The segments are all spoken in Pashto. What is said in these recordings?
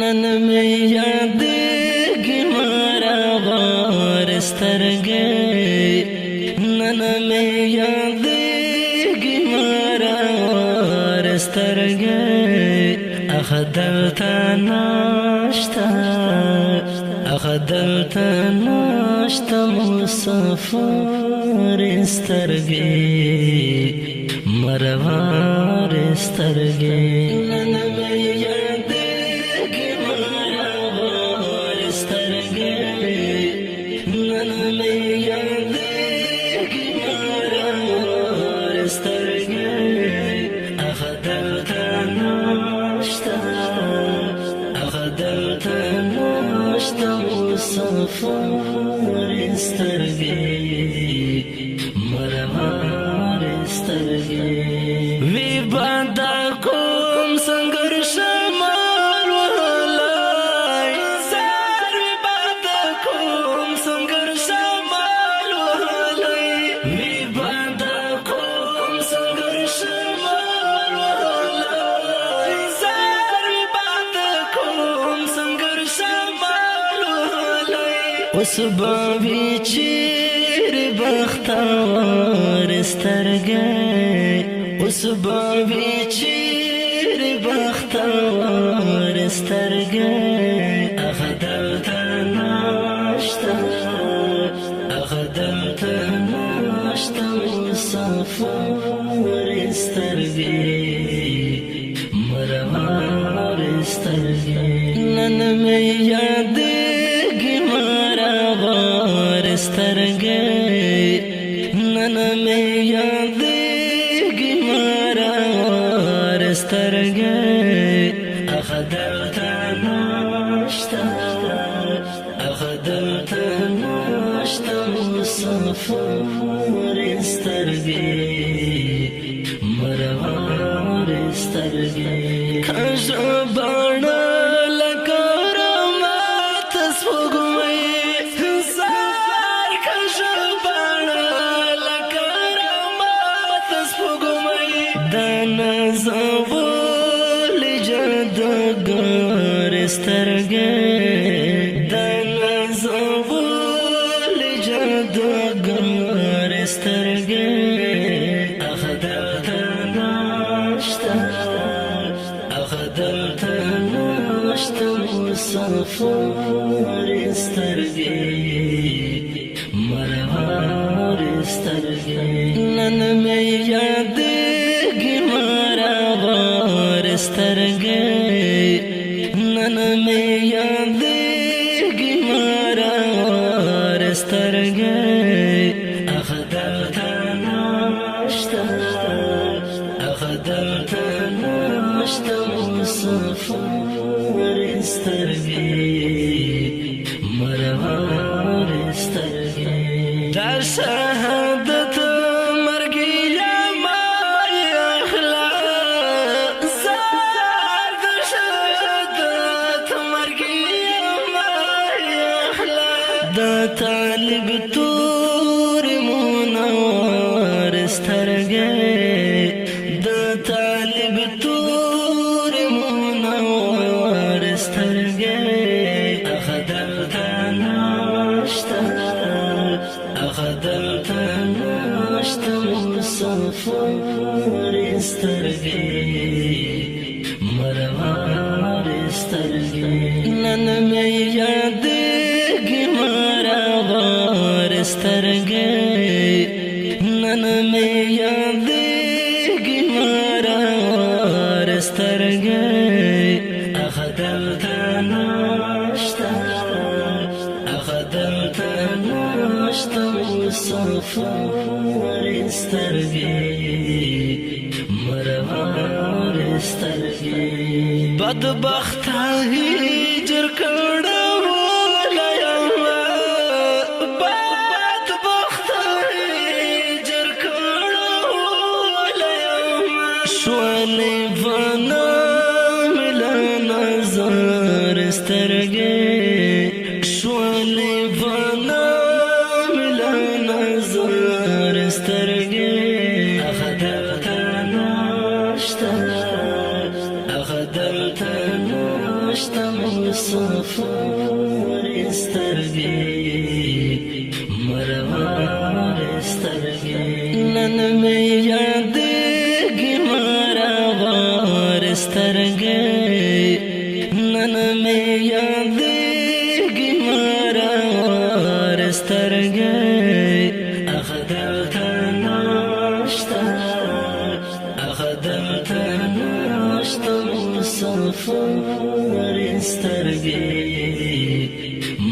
نن می یادېږي مرغار سترګې نن می یادېږي مرغار سترګې اخ دلته نشته اخ دلته نشته مسافر سترګې مرغار سترګې نن می یادېږي مرغار سترګې نن می یادېږي مرغار سترګې اخ دلته نشته اخ دلته نشته مسافر سترګې مرغار سترګې وی باندې کوم څنګه شمال وهلای زار وی باندې کوم څنګه شمال وهلای وی باندې کوم څنګه شمال وهلای زار وی باندې کوم څنګه شمال وهلای اوس به چیرې بختور سترګې اوس به چیرې بختور سترګې اخ دلته نشته اخ دلته نشته مسافر سترګې مرغار سترګې نن می یادېږي مرغار سترګې نن می یادېږي مرغار سترګې اخ دلته نشته اخ دلته نشته مسافر سترګې مرغار سترګې کژه بڼه لکه رمات سپوږمۍ زار کژه بڼه لکه رمات سپوږمۍ د نازولې جادوګر سترګې د نازولې جادوګر سترګې اخ دلته نشته اخ دلته نشته مسافر سترګې مرغار سترګې نن می یادېږي مرغار سترګې نن می یادېږي مرغار سترګې اخ دلته نشته اخ دلته نشته مسافر سترګې مرغار سترګې دا شهادت مرګي یا ما اخلا زار د شهادت مرګي یا ما اخلا دا طالب تور منور سترګې دا طالب تور منور سترګې اخ دلته نشته اخ دلته نشته مسافر سترګې مرغار سترګې نن می یادېږي مرغار سترګې نن می یادېږي مرغار سترګې اخ دلته نشته اخ دلته نشته مسافر سترګې مرغار سترګې بدبخت هجر کړه ولایم بدبخت هجر کړه ولایم شوالې فنا ملا نظر سترګې شوالې فنا ملا نظر سترګې اخ دلته نشته اخ دلته نشته مسافر سترګې مرور سترګې نن مې یادېږي مرور سترګې نن مې یادېږي مرور سترګې هغه دلته نشته هغه دلته نشته مسافر سترګې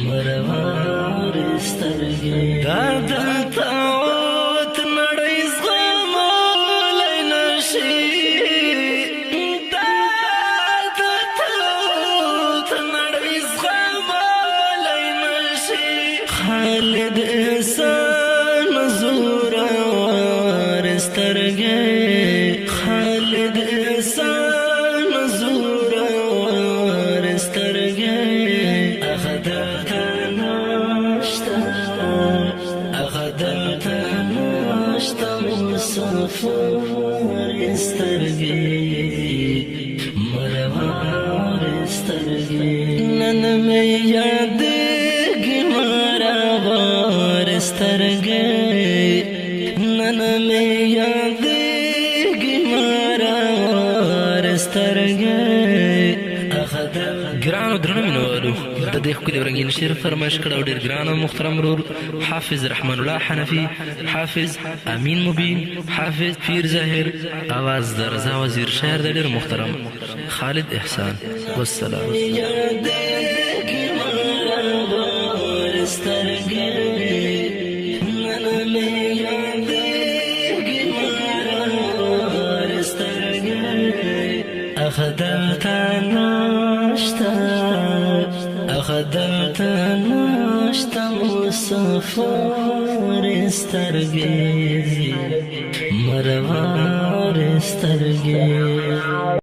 مرور سترګې دا دلته اوت نړۍ زغملی نشي دا دلته اوت نړۍ زغملی نشي خالد احسان زورور سترګې خالد احسان زورور سترګې هغه دلته نشته هغه دلته نشته مسافر سترګې مرور سترګې نن مې یادېږي مرور سترګې نن مې یادېږي مرور سترګې ګرانو درنو مینوالو د دې ښکلي رنګین شعر فرمایش کړی او ډېر ګران او محترم ورور حافظ رحمان الله حنفي حافظ امین مبین حافظ پیر ظاهر آواز د رضا وزیر شاعر د ډېر محترم خالد احسان والسلام أخدمت نشتا أخدمت نشتا مسافر سترګې مرور سترګې